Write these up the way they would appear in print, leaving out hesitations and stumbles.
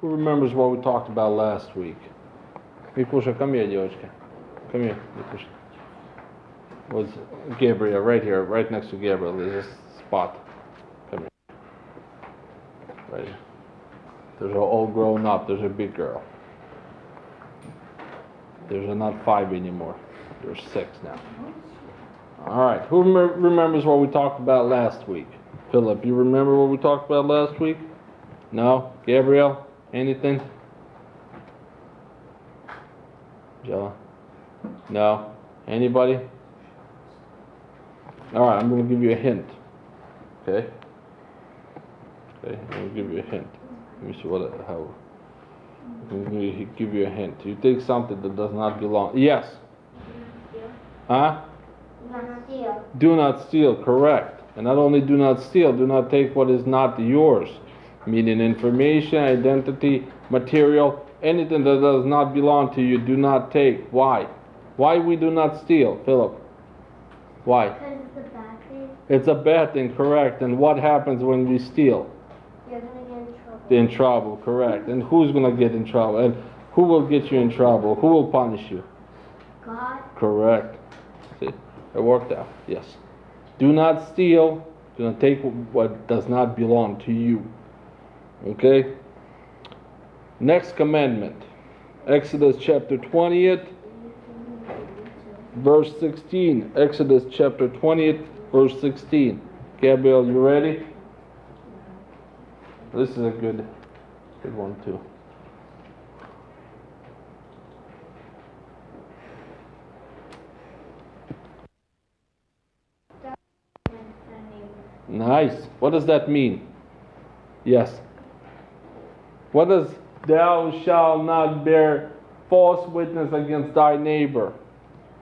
Who remembers what we talked about last week? Mikusha, come here, девочка. Come here, Mikusha. Was Gabriel right here, right next to Gabriel? There's a spot. Come here. Right here. There's all grown up. There's a big girl. There's not 5 anymore. There's 6 now. All right. Who remembers what we talked about last week? Philip, you remember what we talked about last week? No? Gabriel? Anything? Joe? No? Anybody? All right, I'm going to give you a hint. Okay? Okay, I'm going to give you a hint. Let me see how. I'm going to give you a hint. You take something that does not belong. Yes? Huh? Do not steal. Do not steal, correct. And not only do not steal, do not take what is not yours. Meaning information, identity, material, anything that does not belong to you, do not take. Why? Why we do not steal, Philip? Why? Because it's a bad thing. It's a bad thing, correct. And what happens when we steal? You're going to get in trouble. In trouble, correct. And who's going to get in trouble? And who will get you in trouble? Who will punish you? God. Correct. See, it worked out. Yes. Do not steal. Do not take what does not belong to you. Okay? Next commandment. Exodus chapter 20th, verse 16. Exodus chapter 20th, verse 16. Gabriel, you ready? This is a good one too. Nice. What does that mean? Yes. What does thou shalt not bear false witness against thy neighbor?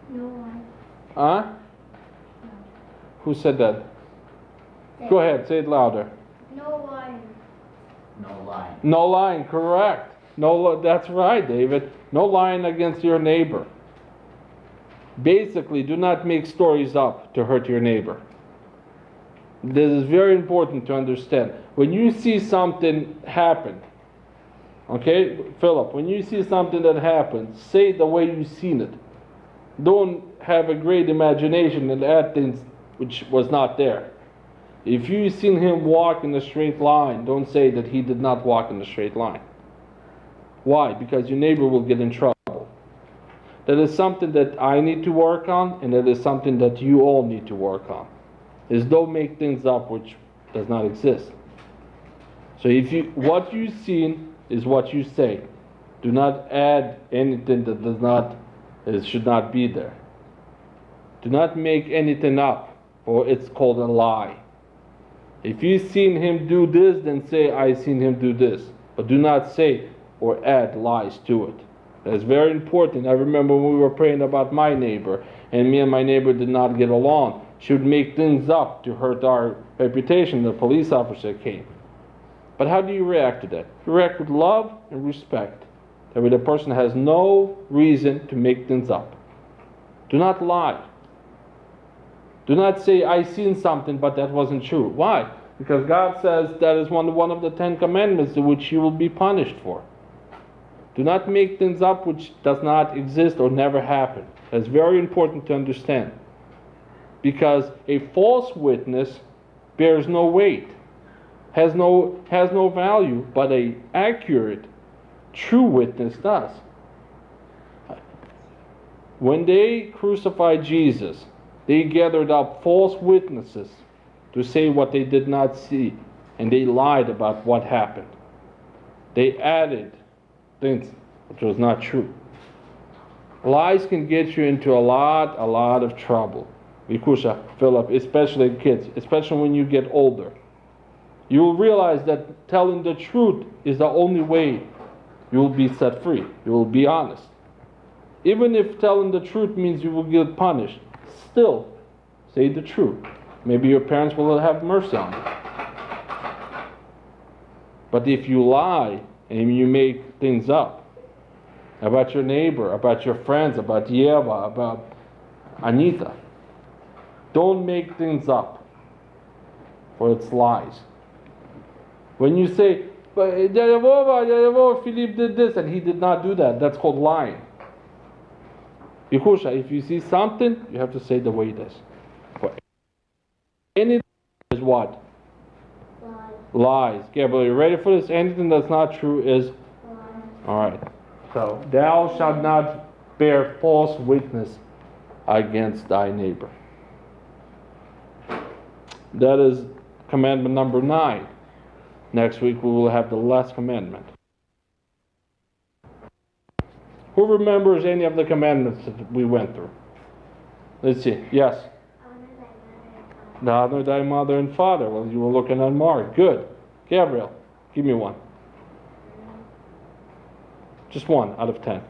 No one. Huh? No. Who said that? Go ahead, say it louder. No lying. No lying. No lying, correct. That's right, David. No lying against your neighbor. Basically, do not make stories up to hurt your neighbor. This is very important to understand. When you see something happen, okay, Philip, when you see something that happens, say it the way you've seen it. Don't have a great imagination and add things which was not there. If you've seen him walk in a straight line, don't say that he did not walk in a straight line. Why? Because your neighbor will get in trouble. That is something that I need to work on, and that is something that you all need to work on. Is don't make things up which does not exist. So what you've seen is what you say. Do not add anything that should not be there. Do not make anything up, or it's called a lie. If you've seen him do this, then say, I seen him do this. But do not say or add lies to it. That's very important. I remember when we were praying about my neighbor, and me and my neighbor did not get along. She would make things up to hurt our reputation. The police officer came. But how do you react to that? You react with love and respect. That way the person has no reason to make things up. Do not lie. Do not say, I seen something, but that wasn't true. Why? Because God says that is one of the 10 commandments which you will be punished for. Do not make things up which does not exist or never happen. That's very important to understand. Because a false witness bears no weight, has no value, but an accurate, true witness does. When they crucified Jesus, they gathered up false witnesses to say what they did not see, and they lied about what happened. They added things which was not true. Lies can get you into a lot of trouble. Vikusha, Philip, especially kids, especially when you get older. You will realize that telling the truth is the only way you will be set free. You will be honest. Even if telling the truth means you will get punished, still say the truth. Maybe your parents will have mercy on you. But if you lie and you make things up about your neighbor, about your friends, about Yeva, about Anita, don't make things up, for it's lies. When you say, but Philippe did this, and he did not do that. That's called lying. Yehusha, if you see something, you have to say the way it is. For anything is what? Lies. Gabriel, you ready for this? Anything that's not true is lies. Alright. So, thou shalt not bear false witness against thy neighbor. That is commandment number 9. Next week we will have the last commandment. Who remembers any of the commandments that we went through? Let's see. Yes. Honor thy mother and father. Well, you were looking at Mark. Good. Gabriel, give me one. Just 1 out of 10.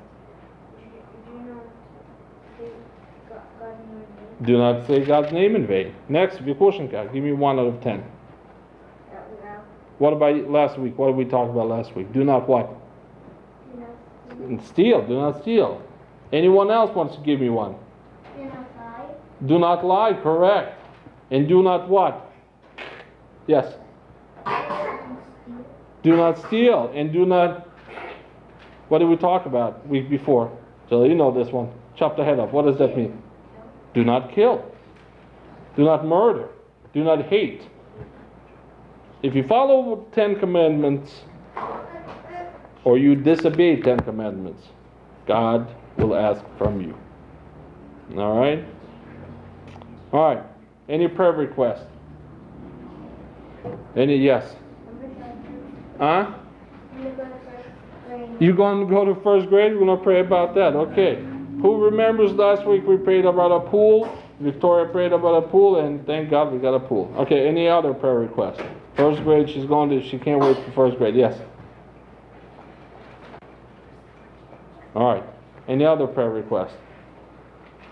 Do not say God's name in vain. Next, Vikushenka, give me 1 out of 10. What about last week? What did we talk about last week? Do not what? Steal. Do not steal. Anyone else wants to give me one? Do not lie. Do not lie, correct. And do not what? Yes. Do not steal. And do not... What did we talk about week before? So you know this one. Chop the head off. What does that mean? Do not kill. Do not murder. Do not hate. If you follow 10 commandments, or you disobey 10 commandments, God will ask from you. Alright? Alright. Any prayer request? Any? Yes. Huh? You're going to go to first grade? We're going to pray about that. Okay. Who remembers last week we prayed about a pool? Victoria prayed about a pool, and thank God we got a pool. Okay, any other prayer request? First grade, she can't wait for first grade. Yes. All right. Any other prayer request?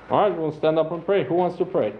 All right, we'll stand up and pray. Who wants to pray?